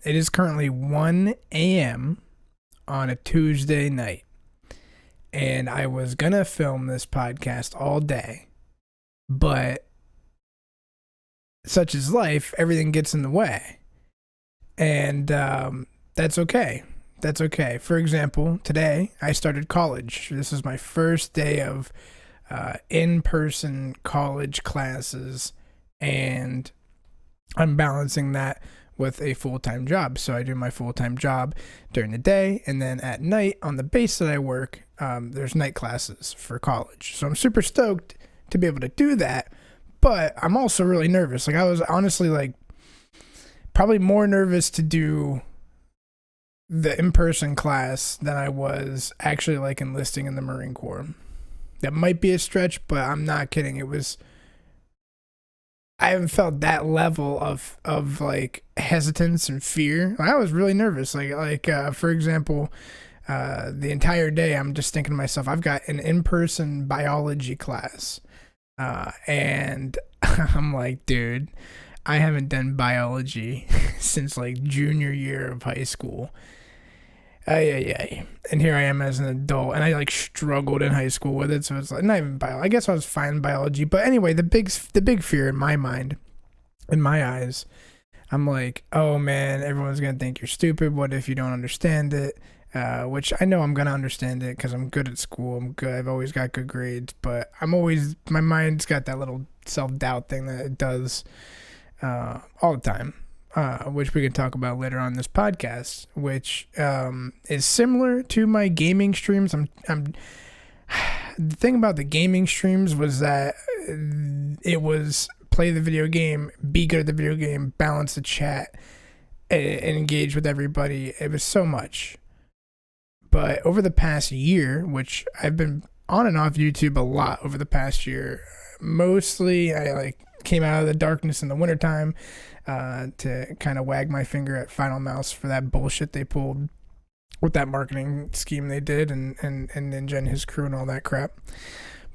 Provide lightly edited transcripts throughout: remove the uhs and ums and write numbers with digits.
It is currently 1 a.m. on a Tuesday night. And I was going to film this podcast all day. But such is life, everything gets in the way. And that's okay. That's okay. For example, today I started college. This is my first day of in-person college classes, and I'm balancing that with a full-time job. So I do my full-time job during the day, and then at night on the base that I work, there's night classes for college. So I'm super stoked to be able to do that, but I'm also really nervous. Like, I was honestly like probably more nervous to do the in-person class than I was actually like enlisting in the Marine Corps. That might be a stretch, but I'm not kidding. I haven't felt that level of like hesitance and fear. I was really nervous. For example, the entire day I'm just thinking to myself, I've got an in-person biology class. And I'm like, dude, I haven't done biology since like junior year of high school. And here I am as an adult, and I like struggled in high school with it, so it's like not even biology. I guess I was fine in biology, but anyway, the big fear in my mind, in my eyes, I'm like, oh man, everyone's gonna think you're stupid. What if you don't understand it? Which I know I'm gonna understand it because I'm good at school. I'm good. I've always got good grades, but my mind's got that little self-doubt thing that it does all the time. Which we can talk about later on in this podcast, which is similar to my gaming streams. The thing about the gaming streams was that it was play the video game, be good at the video game, balance the chat, and engage with everybody. It was so much. But over the past year, which I've been on and off YouTube a lot over the past year, mostly I like came out of the darkness in the wintertime to kind of wag my finger at Final Mouse for that bullshit they pulled with that marketing scheme they did, and Ninja and his crew and all that crap.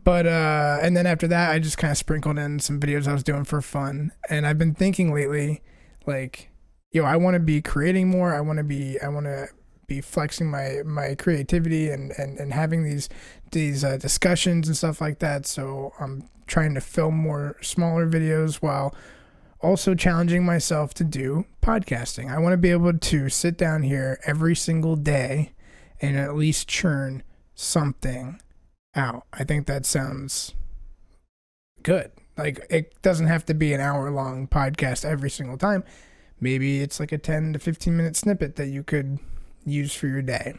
But and then after that, I just kind of sprinkled in some videos I was doing for fun. And I've been thinking lately, like, yo, I want to be creating more. I want to be flexing my creativity and having these discussions and stuff like that. So I'm trying to film more smaller videos while also challenging myself to do podcasting. I want to be able to sit down here every single day and at least churn something out. I think that sounds good. Like, it doesn't have to be an hour-long podcast every single time. Maybe it's like a 10 to 15 minute snippet that you could use for your day.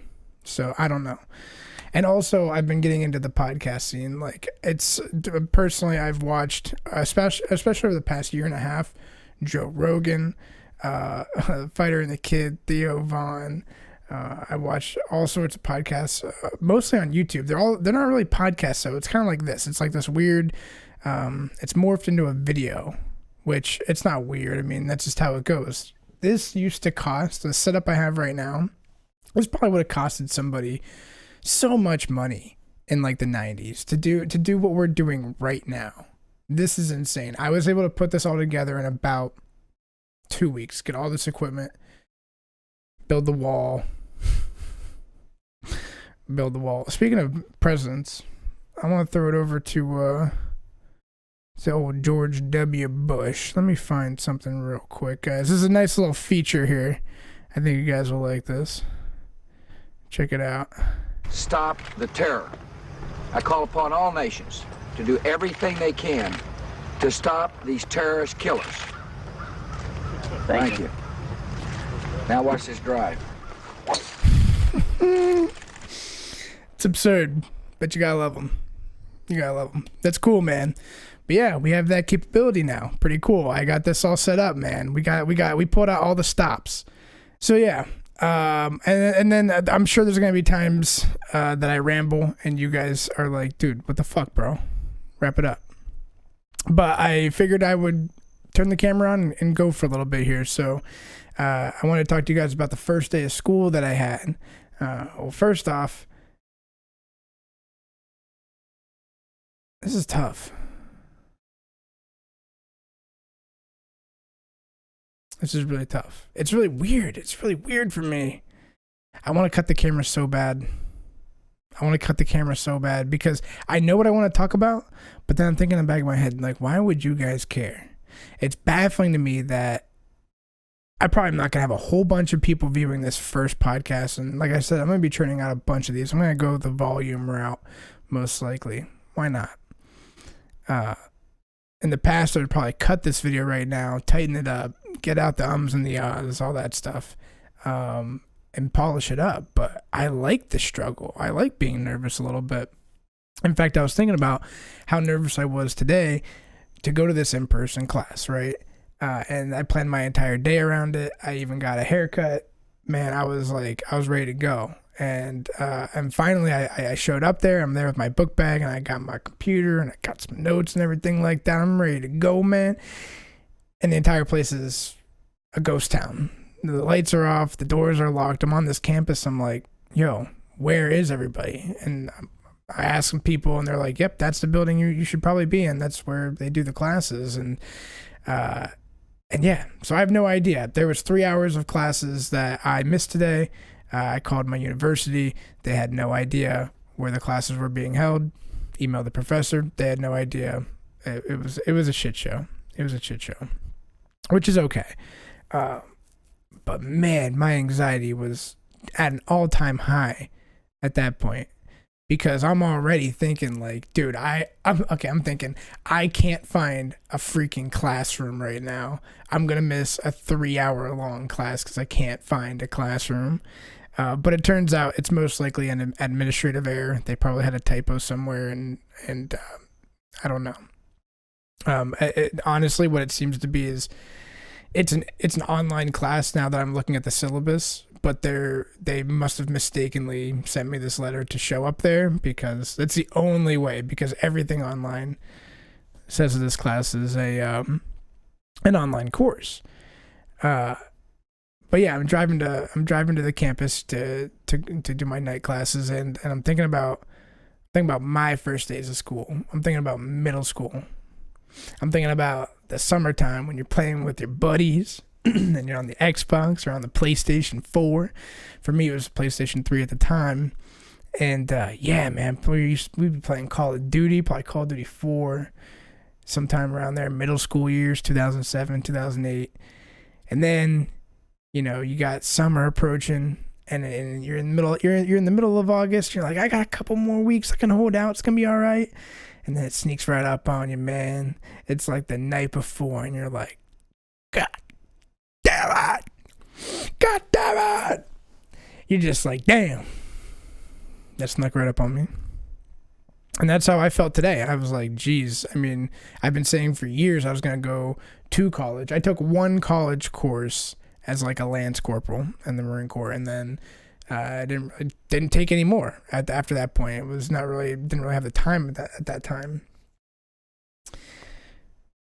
So I don't know. And also, I've been getting into the podcast scene. Like, it's personally, I've watched, especially over the past year and a half, Joe Rogan, Fighter and the Kid, Theo Vaughn. I watched all sorts of podcasts, mostly on YouTube. They're not really podcasts, so it's kind of like this. It's like this weird. It's morphed into a video, which it's not weird. I mean, that's just how it goes. This used to cost, the setup I have right now, this probably would have costed somebody so much money in like the 90s to do what we're doing right now. This is insane. I was able to put this all together in about 2 weeks, get all this equipment, build the wall. Speaking of presidents, I want to throw it over to old George W. Bush. Let me find something real quick, guys. This is a nice little feature here. I think you guys will like this. Check it out. Stop the terror. I call upon all nations to do everything they can to stop these terrorist killers. Thank you. Now watch this drive. It's absurd, but you gotta love them. That's cool, man. But yeah, we have that capability now. Pretty cool. I got this all set up, man. We pulled out all the stops. So yeah. And then I'm sure there's gonna be times that I ramble and you guys are like, dude, what the fuck, bro? Wrap it up. But I figured I would turn the camera on and go for a little bit here. So I want to talk to you guys about the first day of school that I had. Well, first off, this is tough. This is really tough. It's really weird. It's really weird for me. I want to cut the camera so bad. Because I know what I want to talk about, but then I'm thinking in the back of my head, like, why would you guys care? It's baffling to me that I'm probably not going to have a whole bunch of people viewing this first podcast. And like I said, I'm going to be churning out a bunch of these. I'm going to go the volume route, most likely. Why not? In the past, I would probably cut this video right now, tighten it up, get out the ums and the ahs, all that stuff, and polish it up. But I like the struggle. I like being nervous a little bit. In fact, I was thinking about how nervous I was today to go to this in-person class, right? And I planned my entire day around it. I even got a haircut. Man, I was ready to go. And finally I showed up there. I'm there with my book bag, and I got my computer, and I got some notes and everything like that. I'm ready to go, man. And the entire place is a ghost town. The lights are off. The doors are locked. I'm on this campus. I'm like, yo, where is everybody? And I asked some people, and they're like, yep, that's the building you should probably be in. That's where they do the classes. And yeah, so I have no idea. There was 3 hours of classes that I missed today. I called my university. They had no idea where the classes were being held. Emailed the professor. They had no idea. It was a shit show. Which is okay. But man, my anxiety was at an all-time high at that point. Because I'm already thinking like, dude, I'm thinking I can't find a freaking classroom right now. I'm going to miss a 3-hour long class because I can't find a classroom. But it turns out it's most likely an administrative error. They probably had a typo somewhere, and I don't know. Honestly, what it seems to be is it's an online class now that I'm looking at the syllabus. But they must have mistakenly sent me this letter to show up there, because that's the only way, because everything online says that this class is an online course. But yeah, I'm driving to the campus to do my night classes, and I'm thinking about my first days of school. I'm thinking about middle school. I'm thinking about the summertime when you're playing with your buddies. And you're on the Xbox or on the PlayStation 4. For me, it was PlayStation 3 at the time. And yeah, man, we'd be playing Call of Duty, probably Call of Duty 4, sometime around there, middle school years, 2007, 2008. And then, you got summer approaching, and you're in the middle of August. You're like, I got a couple more weeks I can hold out. It's gonna be all right. And then it sneaks right up on you, man. It's like the night before, and you're like, God damn it. You're just like, damn. That snuck right up on me. And that's how I felt today. I was like, geez. I mean, I've been saying for years I was going to go to college. I took one college course as like a Lance Corporal in the Marine Corps. And then I didn't take any more after that point. It was didn't really have the time at that time.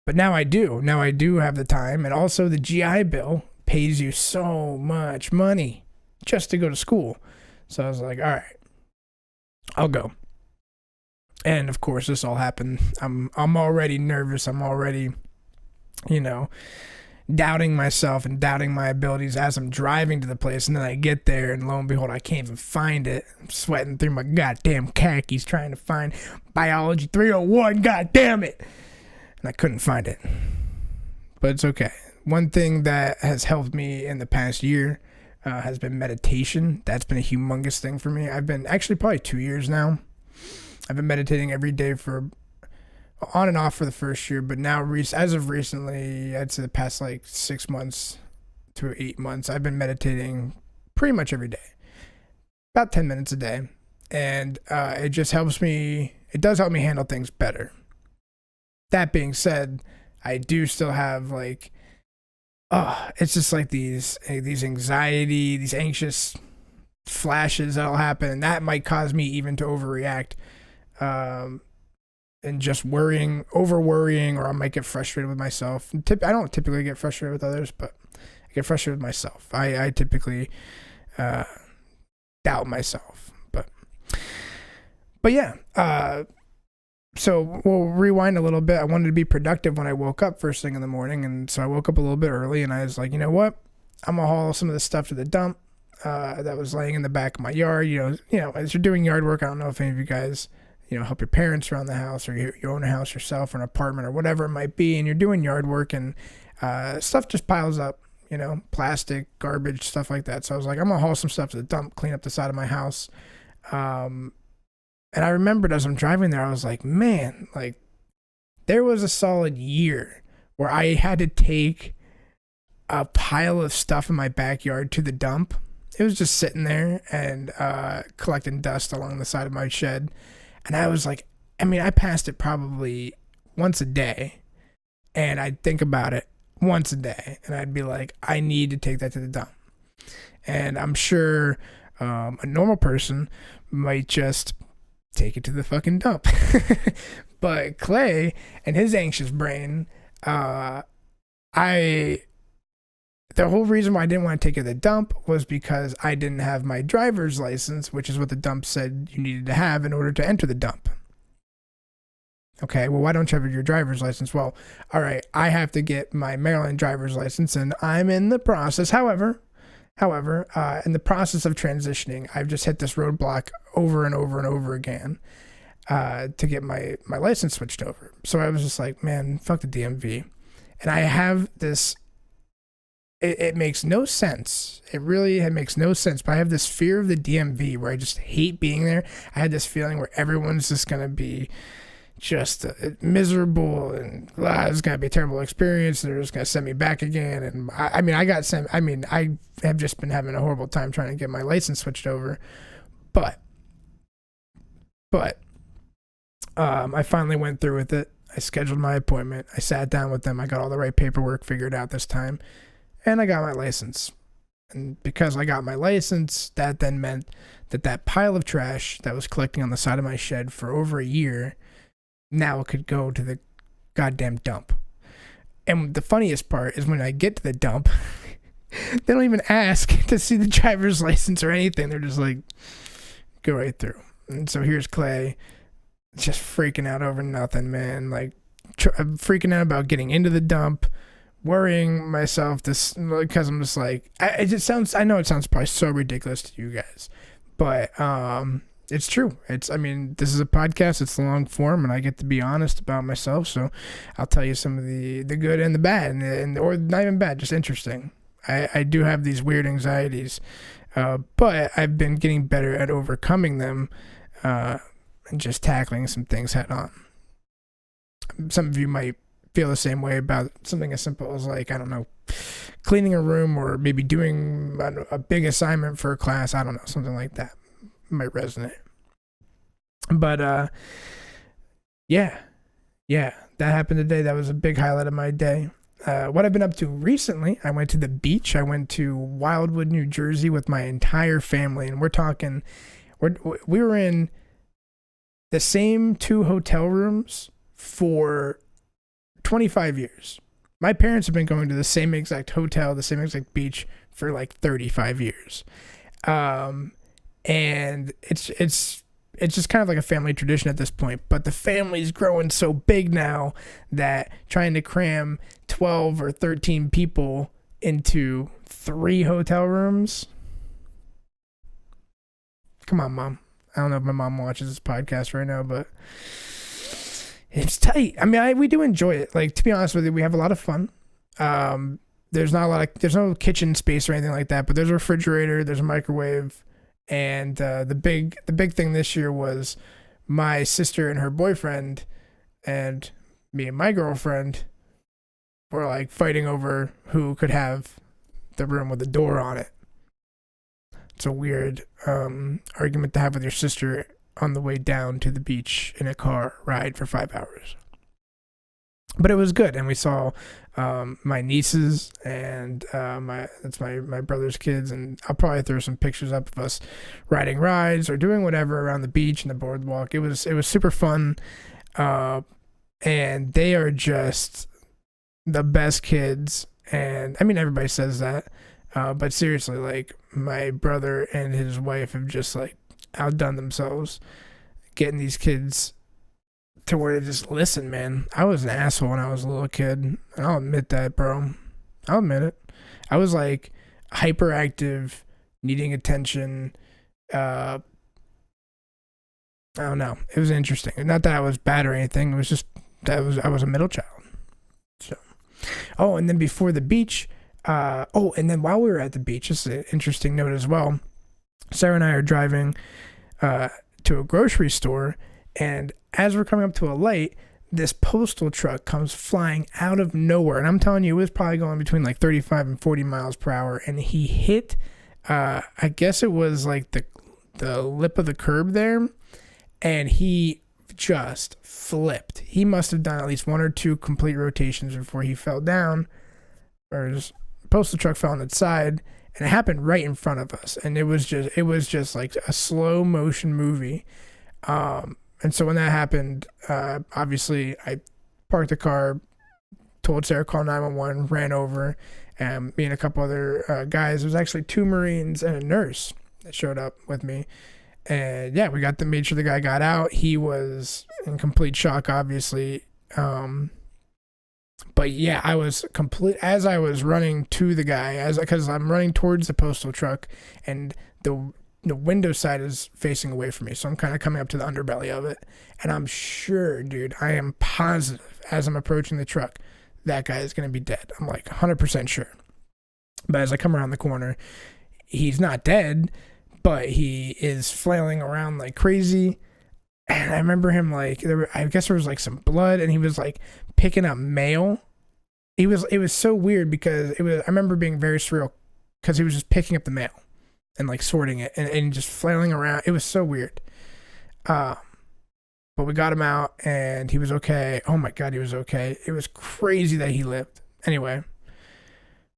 But now I do. Now I do have the time. And also the GI Bill pays you so much money just to go to school. So I was like, all right, I'll go. And of course, this all happened. I'm already nervous. I'm already, doubting myself and doubting my abilities as I'm driving to the place. And then I get there, and lo and behold, I can't even find it. I'm sweating through my goddamn khakis trying to find Biology 301. God damn it. And I couldn't find it. But it's okay. One thing that has helped me in the past year has been meditation. That's been a humongous thing for me. I've been actually probably 2 years now. I've been meditating every day for on and off for the first year, but now as of recently, I'd say the past like 6 months to 8 months, I've been meditating pretty much every day, about 10 minutes a day. And it just helps me. It does help me handle things better. That being said, I do still have like, it's just like these anxiety, these anxious flashes that'll happen, and that might cause me even to overreact, and just over worrying, or I might get frustrated with myself. I don't typically get frustrated with others, but I get frustrated with myself. I typically doubt myself, but yeah. So we'll rewind a little bit. I wanted to be productive when I woke up first thing in the morning, and so I woke up a little bit early, and I was like, you know what? I'm gonna haul some of this stuff to the dump that was laying in the back of my yard. As you're doing yard work, I don't know if any of you guys, help your parents around the house, or you own a house yourself, or an apartment, or whatever it might be, and you're doing yard work, and stuff just piles up. Plastic, garbage, stuff like that. So I was like, I'm gonna haul some stuff to the dump, clean up the side of my house. And I remembered as I'm driving there, I was like, man, like there was a solid year where I had to take a pile of stuff in my backyard to the dump. It was just sitting there and collecting dust along the side of my shed. And I was like, I passed it probably once a day, and I'd think about it once a day, and I'd be like, I need to take that to the dump. And I'm sure a normal person might just take it to the fucking dump. But Clay and his anxious brain, the whole reason why I didn't want to take it to the dump was because I didn't have my driver's license, which is what the dump said you needed to have in order to enter the dump. Okay, well, why don't you have your driver's license? Well, all right, I have to get my Maryland driver's license, and I'm in the process. However, in the process of transitioning, I've just hit this roadblock over and over and over again to get my license switched over. So I was just like, man, fuck the DMV. And I have this, it makes no sense. It really makes no sense. But I have this fear of the DMV where I just hate being there. I had this feeling where everyone's just going to be just miserable, and it's going to be a terrible experience. They're just going to send me back again. And I have just been having a horrible time trying to get my license switched over. But I finally went through with it. I scheduled my appointment. I sat down with them. I got all the right paperwork figured out this time, and I got my license. And because I got my license, that then meant that pile of trash that was collecting on the side of my shed for over a year, now it could go to the goddamn dump. And the funniest part is when I get to the dump, they don't even ask to see the driver's license or anything. They're just like, go right through. And so here's Clay, just freaking out over nothing, man. Like, I'm freaking out about getting into the dump, worrying myself this, because I'm just like, I know it sounds probably so ridiculous to you guys, but it's true. This is a podcast. It's the long form, and I get to be honest about myself. So I'll tell you some of the good and the bad, and or not even bad, just interesting. I do have these weird anxieties, but I've been getting better at overcoming them and just tackling some things head on. Some of you might feel the same way about something as simple as, like, I don't know, cleaning a room, or maybe doing a big assignment for a class. I don't know, something like that might resonate. But yeah, that happened today. That was a big highlight of my day. What I've been up to recently, I went to the beach. I went to Wildwood, New Jersey with my entire family, and we were in the same 2 hotel rooms for 25 years. My parents have been going to the same exact hotel, the same exact beach for like 35 years. And it's just kind of like a family tradition at this point, but the family's growing so big now that trying to cram 12 or 13 people into 3 hotel rooms. Come on, Mom. I don't know if my mom watches this podcast right now, but it's tight. We do enjoy it. Like, to be honest with you, we have a lot of fun. There's no kitchen space or anything like that, but there's a refrigerator, there's a microwave. And the big thing this year was my sister and her boyfriend and me and my girlfriend were like fighting over who could have the room with the door on it. It's a weird argument to have with your sister on the way down to the beach in a car ride for 5 hours. But it was good, and we saw my nieces and my brother's kids, and I'll probably throw some pictures up of us riding rides or doing whatever around the beach and the boardwalk. It was super fun, and they are just the best kids. And everybody says that, but seriously, like, my brother and his wife have just like outdone themselves, getting these kids to where they just listen, man. I was an asshole when I was a little kid, and I'll admit that, bro. I'll admit it. I was like hyperactive, needing attention. I don't know. It was interesting. Not that I was bad or anything. It was just that I was a middle child. So, oh, and then before the beach, and then while we were at the beach, just an interesting note as well. Sarah and I are driving to a grocery store, and as we're coming up to a light, this postal truck comes flying out of nowhere. And I'm telling you, it was probably going between like 35 and 40 miles per hour. And he hit, I guess it was like the lip of the curb there. And he just flipped. He must have done at least 1 or 2 complete rotations before he fell down. Or his postal truck fell on its side. And it happened right in front of us. And it was just like a slow motion movie. And so when that happened, obviously I parked the car, told Sarah call 911, ran over, and me and a couple other guys. There was actually 2 Marines and a nurse that showed up with me. And yeah, we made sure the guy got out. He was in complete shock, obviously. But yeah, I was as I was running to the guy, because I'm running towards the postal truck, and the window side is facing away from me, so I'm kind of coming up to the underbelly of it, and I'm sure, dude, I am positive as I'm approaching the truck, that guy is going to be dead. I'm like 100% sure. But as I come around the corner, he's not dead, but he is flailing around like crazy. And I remember him like, I guess there was like some blood, and he was like picking up mail. It was so weird because I remember being very surreal because he was just picking up the mail and like sorting it and just flailing around. It was so weird. But we got him out and he was okay. Oh my God, he was okay. It was crazy that he lived. Anyway,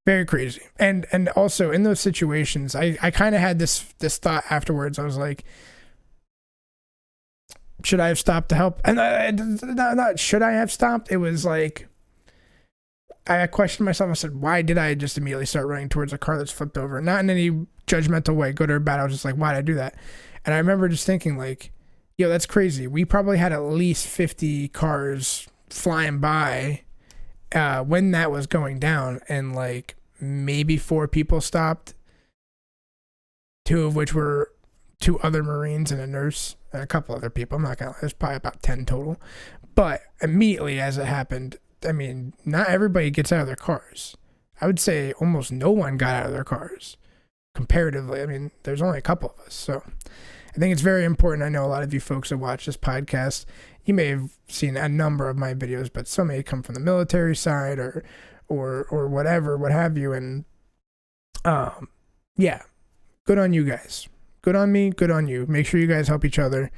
very crazy. And also in those situations, I kind of had this thought afterwards. I was like, should I have stopped to help? And not should I have stopped? It was like, I questioned myself. I said, why did I just immediately start running towards a car that's flipped over? Not in any judgmental way, good or bad. I was just like, why did I do that? And I remember just thinking like, yo, that's crazy. We probably had at least 50 cars flying by when that was going down, and like maybe 4 people stopped, 2 of which were 2 other Marines and a nurse and a couple other people. I'm not gonna lie, there's probably about 10 total. But immediately as it happened, I mean, not everybody gets out of their cars. I would say almost no one got out of their cars comparatively. I mean, there's only a couple of us. So I think it's very important. I know a lot of you folks that watch this podcast, you may have seen a number of my videos, but some may come from the military side or whatever, what have you. And yeah, good on you guys. Good on me, good on you. Make sure you guys help each other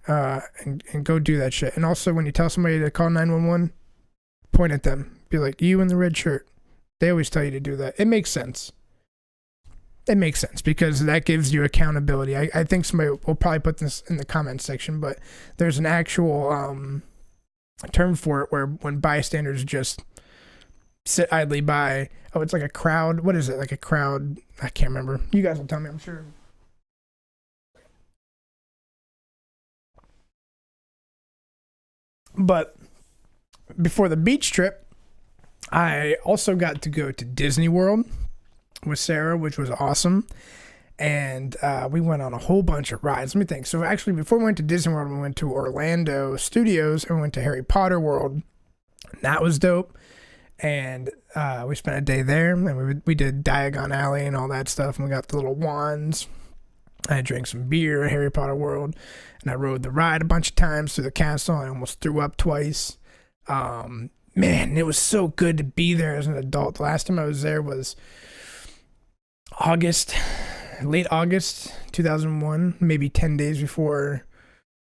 and go do that shit. And also when you tell somebody to call 911, point at them. Be like, you in the red shirt. They always tell you to do that. It makes sense. It makes sense because that gives you accountability. I think somebody will probably put this in the comments section, but there's an actual term for it where when bystanders just sit idly by. Oh, it's like a crowd. What is it? Like a crowd? I can't remember. You guys will tell me, I'm sure. But before the beach trip, I also got to go to Disney World with Sarah, which was awesome. And we went on a whole bunch of rides. Let me think. So actually, before we went to Disney World, we went to Orlando Studios and we went to Harry Potter World. And that was dope. And we spent a day there. And we did Diagon Alley and all that stuff. And we got the little wands. I drank some beer at Harry Potter World. And I rode the ride a bunch of times through the castle. I almost threw up twice. Man, it was so good to be there as an adult. The last time I was there was late August 2001, maybe 10 days before.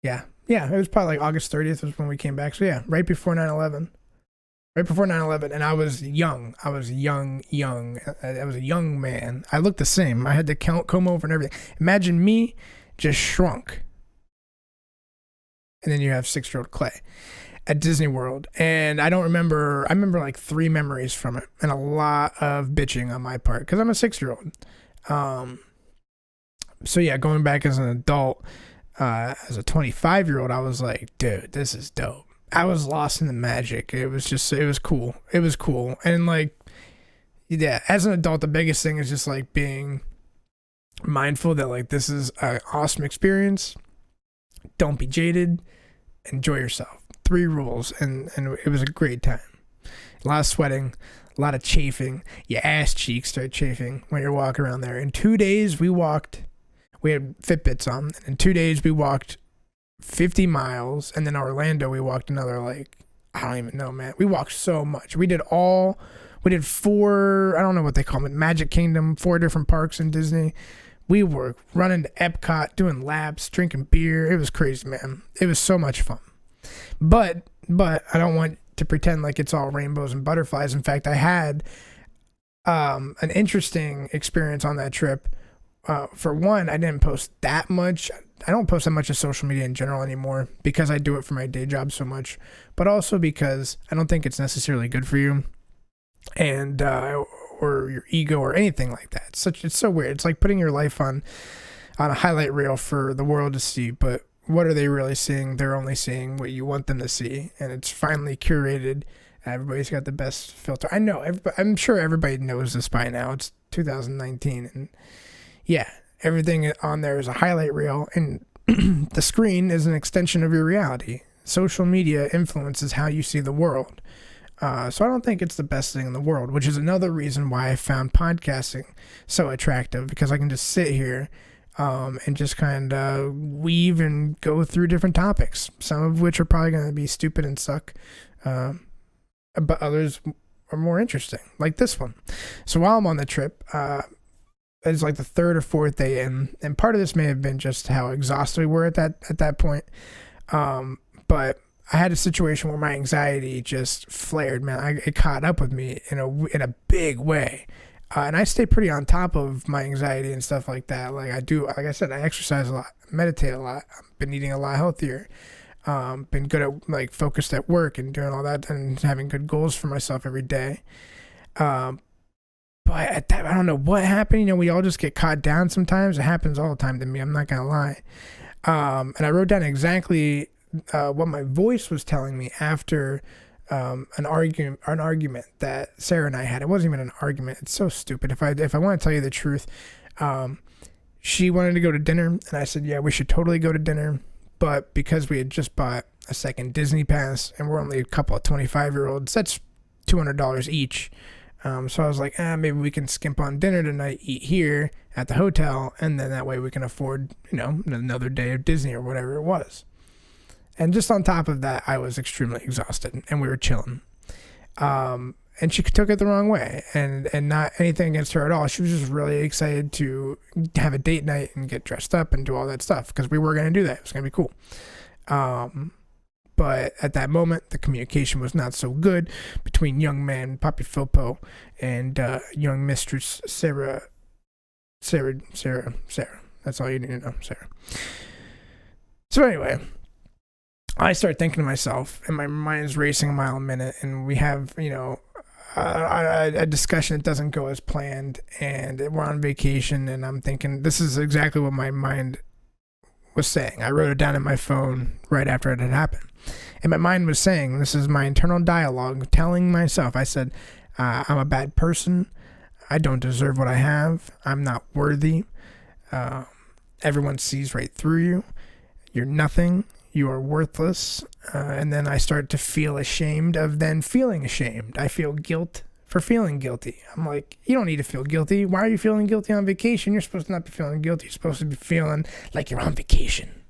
Yeah, it was probably like August 30th was when we came back. So yeah, right before 9/11. Right before 9/11, and I was young. I was a young man. I looked the same. I had to comb over and everything. Imagine me just shrunk. And then you have 6-year-old Clay at Disney World. And I remember like 3 memories from it and a lot of bitching on my part because I'm a 6-year-old. So yeah, going back as an adult, as a 25-year-old, I was like, dude, this is dope. I was lost in the magic. It was cool. It was cool. And like, yeah, as an adult, the biggest thing is just like being mindful that like this is an awesome experience. Don't be jaded. Enjoy yourself. 3 rules, and it was a great time. A lot of sweating, a lot of chafing. Your ass cheeks start chafing when you're walking around there. In 2 days, we had Fitbits on. And in 2 days, we walked 50 miles. And then Orlando, we walked another, like, I don't even know, man. We walked so much. We did 4, I don't know what they call them, Magic Kingdom, 4 different parks in Disney. We were running to Epcot, doing laps, drinking beer. It was crazy, man. It was so much fun. But I don't want to pretend like it's all rainbows and butterflies. In fact, I had an interesting experience on that trip. For one, I didn't post that much. I don't post that much of social media in general anymore because I do it for my day job so much, but also because I don't think it's necessarily good for you and or your ego or anything like that. It's so weird. It's like putting your life on a highlight reel for the world to see, but what are they really seeing? They're only seeing what you want them to see, and it's finally curated. Everybody's got the best filter. I know. I'm sure everybody knows this by now. It's 2019, and yeah, everything on there is a highlight reel, and the screen is an extension of your reality. Social media influences how you see the world. So I don't think it's the best thing in the world, which is another reason why I found podcasting so attractive, because I can just sit here and just kind of weave and go through different topics, some of which are probably going to be stupid and suck, but others are more interesting, like this one. So while I'm on the trip, it's like the 3rd or 4th day in, and part of this may have been just how exhausted we were at that point, but I had a situation where my anxiety just flared, man. It caught up with me in a big way. And I stay pretty on top of my anxiety and stuff like that. Like I said, I exercise a lot, meditate a lot. I've been eating a lot healthier. Been good at like focused at work and doing all that and having good goals for myself every day. But at that, I don't know what happened. You know, we all just get caught down sometimes. It happens all the time to me. I'm not gonna lie. And I wrote down exactly what my voice was telling me after an argument that Sarah and I had. It wasn't even an argument. It's so stupid. If I want to tell you the truth, she wanted to go to dinner, and I said, yeah, we should totally go to dinner. But because we had just bought a second Disney pass, and we're only a couple of 25-year-olds, that's $200 each. So I was like, maybe we can skimp on dinner tonight, eat here at the hotel, and then that way we can afford, another day of Disney or whatever it was. And just on top of that, I was extremely exhausted, and we were chilling. And she took it the wrong way, and not anything against her at all. She was just really excited to have a date night and get dressed up and do all that stuff, because we were going to do that. It was going to be cool. But at that moment, the communication was not so good between young man Papi Filpo and young mistress Sarah. That's all you need to know, Sarah. So anyway, I start thinking to myself, and my mind's racing a mile a minute, and we have, a discussion that doesn't go as planned, and we're on vacation, and I'm thinking, this is exactly what my mind was saying. I wrote it down in my phone right after it had happened. And my mind was saying, this is my internal dialogue telling myself, I said, I'm a bad person. I don't deserve what I have. I'm not worthy. Everyone sees right through you. You're nothing. You are worthless. And then I start to feel ashamed of then feeling ashamed. I feel guilt for feeling guilty. I'm like, you don't need to feel guilty. Why are you feeling guilty on vacation? You're supposed to not be feeling guilty. You're supposed to be feeling like you're on vacation.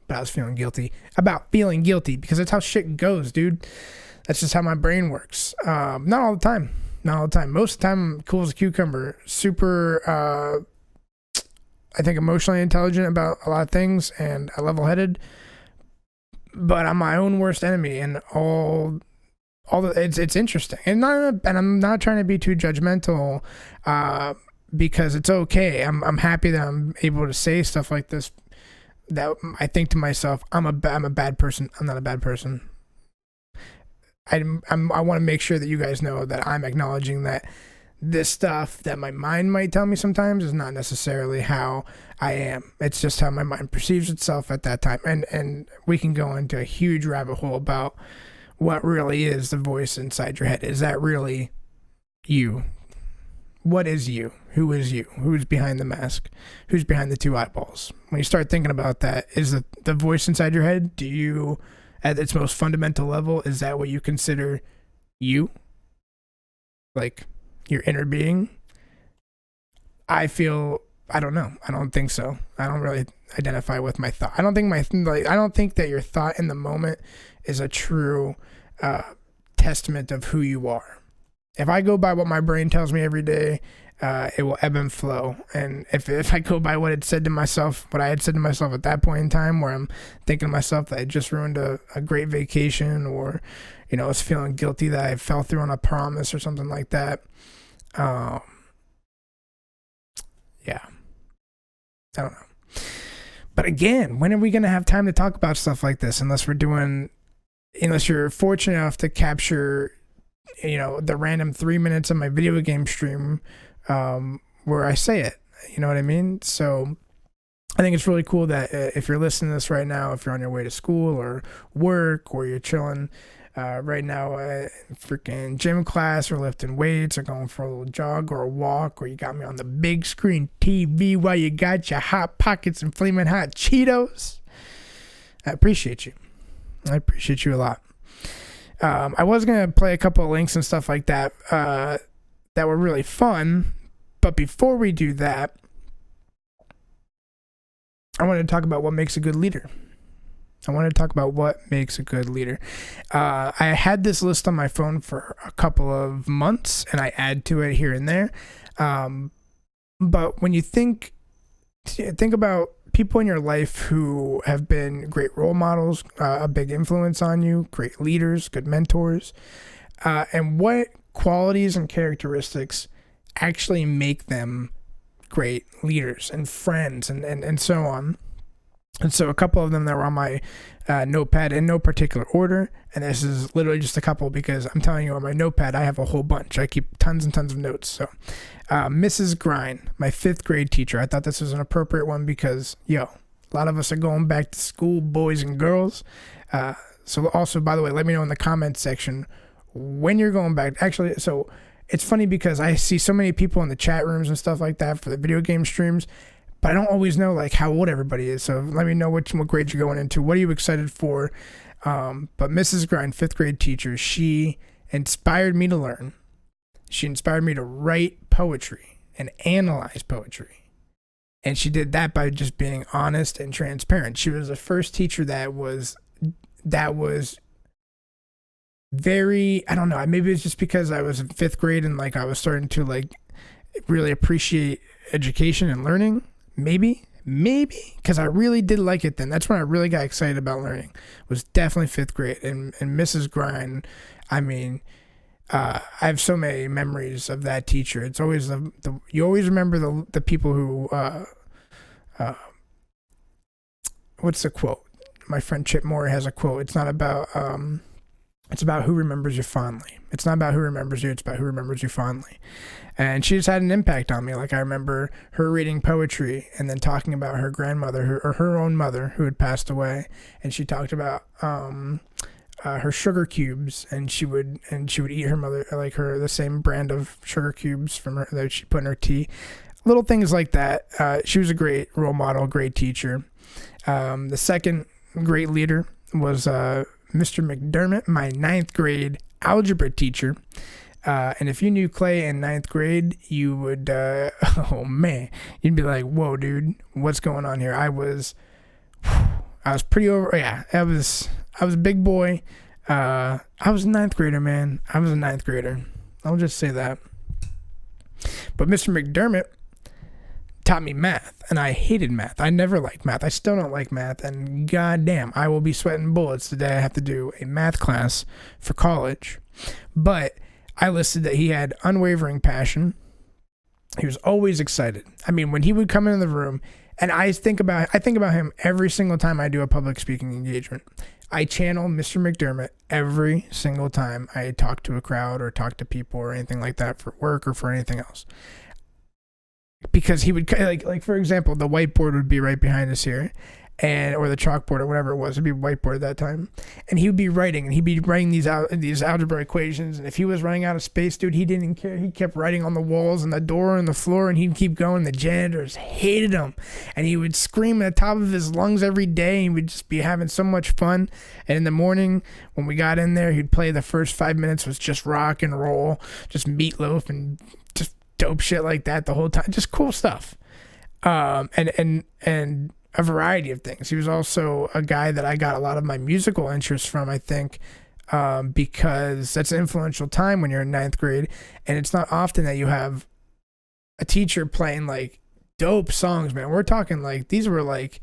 But I was feeling guilty about feeling guilty, because that's how shit goes, dude. That's just how my brain works. Not all the time. Most of the time, I'm cool as a cucumber. Super, I think, emotionally intelligent about a lot of things, and level-headed. But I'm my own worst enemy, and it's interesting. And I'm not trying to be too judgmental, because it's okay. I'm happy that I'm able to say stuff like this. That I think to myself, I'm a bad person. I'm not a bad person. I want to make sure that you guys know that I'm acknowledging that this stuff that my mind might tell me sometimes is not necessarily how I am. It's just how my mind perceives itself at that time. And we can go into a huge rabbit hole about what really is the voice inside your head. Is that really you? What is you? Who is you? Who's behind the mask? Who's behind the two eyeballs? When you start thinking about that, is the voice inside your head, do you, at its most fundamental level, is that what you consider you? Like your inner being? I don't know. I don't think so. I don't really identify with my thought. I don't think that your thought in the moment is a true testament of who you are. If I go by what my brain tells me every day, it will ebb and flow. And if I go by what I had said to myself at that point in time, where I'm thinking to myself that I just ruined a great vacation, or, you know, I was feeling guilty that I fell through on a promise or something like that. Yeah. I don't know. But again, when are we going to have time to talk about stuff like this? Unless you're fortunate enough to capture, you know, the random 3 minutes of my video game stream where I say it. You know what I mean? So I think it's really cool that if you're listening to this right now, if you're on your way to school or work, or you're chilling right now, freaking gym class, or lifting weights, or going for a little jog or a walk, or you got me on the big screen TV while you got your Hot Pockets and Flaming Hot Cheetos, I appreciate you. I appreciate you a lot. I was going to play a couple of links and stuff like that that were really fun. But before we do that, I wanted to talk about what makes a good leader. I had this list on my phone for a couple of months, and I add to it here and there. But when you think about people in your life who have been great role models, a big influence on you, great leaders, good mentors, and what qualities and characteristics actually make them great leaders and friends and so on. And so a couple of them that were on my notepad in no particular order, and this is literally just a couple because I'm telling you, on my notepad I have a whole bunch. I keep tons and tons of notes. So Mrs. Grind, my 5th grade teacher. I thought this was an appropriate one because, a lot of us are going back to school, boys and girls. So also, by the way, let me know in the comments section when you're going back. Actually, so it's funny because I see so many people in the chat rooms and stuff like that for the video game streams, but I don't always know like how old everybody is. So let me know what grade you're going into. What are you excited for? But Mrs. Grind, 5th grade teacher, she inspired me to learn. She inspired me to write poetry and analyze poetry. And she did that by just being honest and transparent. She was the first teacher that was very, I don't know, maybe it's just because I was in 5th grade and like I was starting to like really appreciate education and learning. Maybe because I really did like it then. That's when I really got excited about learning, was definitely 5th grade. And Mrs. Grind, I mean, I have so many memories of that teacher. It's always you always remember the people who what's the quote? My friend Chip Moore has a quote. It's not about it's about who remembers you fondly. It's not about who remembers you. It's about who remembers you fondly. And she just had an impact on me. Like I remember her reading poetry and then talking about her grandmother, her own mother, who had passed away. And she talked about her sugar cubes, and she would eat her mother the same brand of sugar cubes from her that she put in her tea. Little things like that. She was a great role model, great teacher. The second great leader was Mr. McDermott, my 9th grade algebra teacher. And if you knew Clay in 9th grade, you would, oh man, you'd be like, whoa, dude, what's going on here? I was pretty over. Yeah, I was a big boy. I was a 9th grader, man. I was a 9th grader. I'll just say that. But Mr. McDermott taught me math, and I hated math. I never liked math. I still don't like math, and goddamn, I will be sweating bullets the day I have to do a math class for college. But I listed that he had unwavering passion. He was always excited. I mean, when he would come into the room, And I think about him every single time I do a public speaking engagement. I channel Mr. McDermott every single time I talk to a crowd or talk to people or anything like that for work or for anything else. Because he would, like for example, the whiteboard would be right behind us here, or the chalkboard or whatever it was. It'd be whiteboard at that time, and he would be writing, these algebra equations. And if he was running out of space, dude, he didn't care. He kept writing on the walls and the door and the floor, and he'd keep going. The janitors hated him, and he would scream at the top of his lungs every day. He would just be having so much fun. And in the morning, when we got in there, he'd play the first 5 minutes was just rock and roll, just Meatloaf and just dope shit like that the whole time. Just cool stuff. And a variety of things. He was also a guy that I got a lot of my musical interests from, I think, because that's an influential time when you're in 9th grade, and it's not often that you have a teacher playing like dope songs, man. We're talking like these were like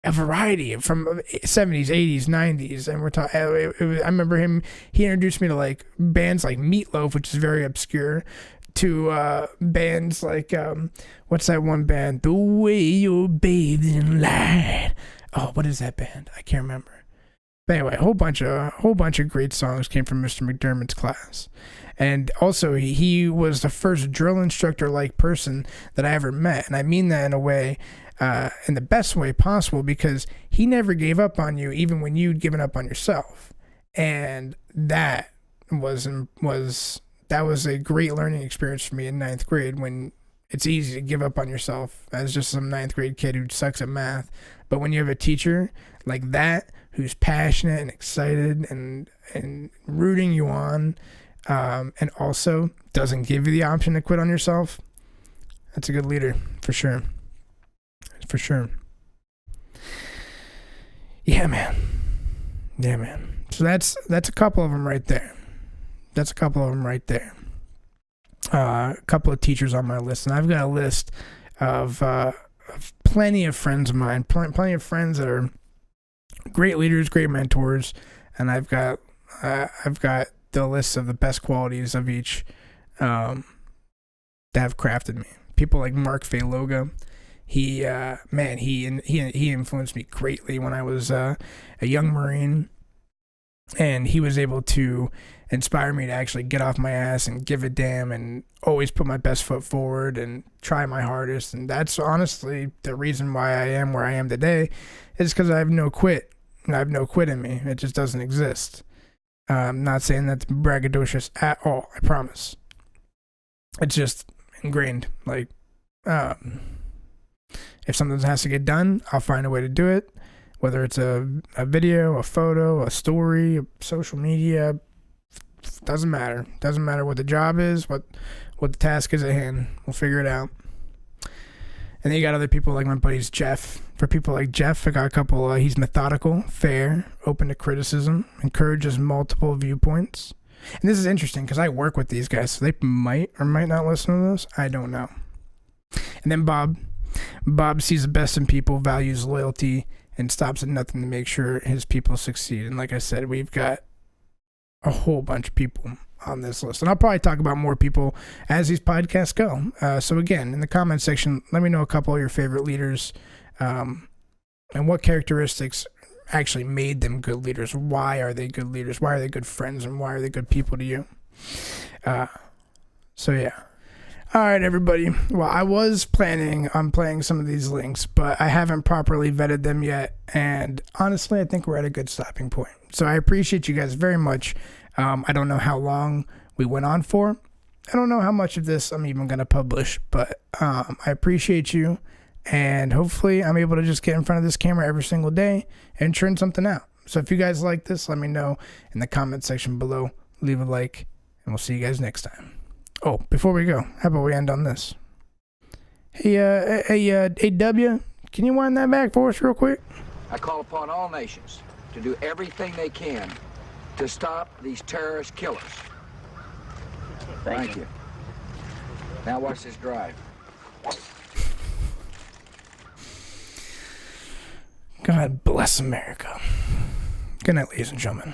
a variety from 70s, 80s, 90s, and we're talking. I remember he introduced me to like bands like Meatloaf, which is very obscure, to bands like what's that one band? The Way You're Bathed in Light. Oh, what is that band? I can't remember. But anyway, a whole bunch of great songs came from Mr. McDermott's class. And also he was the first drill instructor like person that I ever met. And I mean that in a way, in the best way possible, because he never gave up on you even when you'd given up on yourself. And that was a great learning experience for me in 9th grade, when it's easy to give up on yourself as just some 9th grade kid who sucks at math. But when you have a teacher like that who's passionate and excited and rooting you on, and also doesn't give you the option to quit on yourself, that's a good leader for sure. For sure. Yeah, man. So that's a couple of them right there. A couple of teachers on my list, and I've got a list of plenty of friends of mine, plenty of friends that are great leaders, great mentors, and I've got the list of the best qualities of each that have crafted me. People like Mark Fayloga. He influenced me greatly when I was a young Marine, and he was able to inspire me to actually get off my ass and give a damn and always put my best foot forward and try my hardest. And that's honestly the reason why I am where I am today, is because I have no quit. I have no quit in me. It just doesn't exist. I'm not saying that's braggadocious at all, I promise. It's just ingrained. Like, if something has to get done, I'll find a way to do it. Whether it's a video, a photo, a story, social media, doesn't matter. Doesn't matter what the job is, what the task is at hand. We'll figure it out. And then you got other people like my buddies Jeff. For people like Jeff, I got a couple. He's methodical, fair, open to criticism, encourages multiple viewpoints. And this is interesting because I work with these guys, so they might or might not listen to this. I don't know. And then Bob. Bob sees the best in people, values loyalty, and stops at nothing to make sure his people succeed. And like I said, we've got a whole bunch of people on this list. And I'll probably talk about more people as these podcasts go. So again, in the comment section, let me know a couple of your favorite leaders, and what characteristics actually made them good leaders. Why are they good leaders? Why are they good friends? And why are they good people to you? So yeah. All right, everybody. Well, I was planning on playing some of these links, but I haven't properly vetted them yet. And honestly, I think we're at a good stopping point. So I appreciate you guys very much. I don't know how long we went on for. I don't know how much of this I'm even going to publish, but I appreciate you. And hopefully I'm able to just get in front of this camera every single day and churn something out. So if you guys like this, let me know in the comment section below. Leave a like, and we'll see you guys next time. Oh, before we go, how about we end on this? Hey, W, can you wind that back for us real quick? I call upon all nations to do everything they can to stop these terrorist killers. Thank you. Now watch this drive. God bless America. Good night, ladies and gentlemen.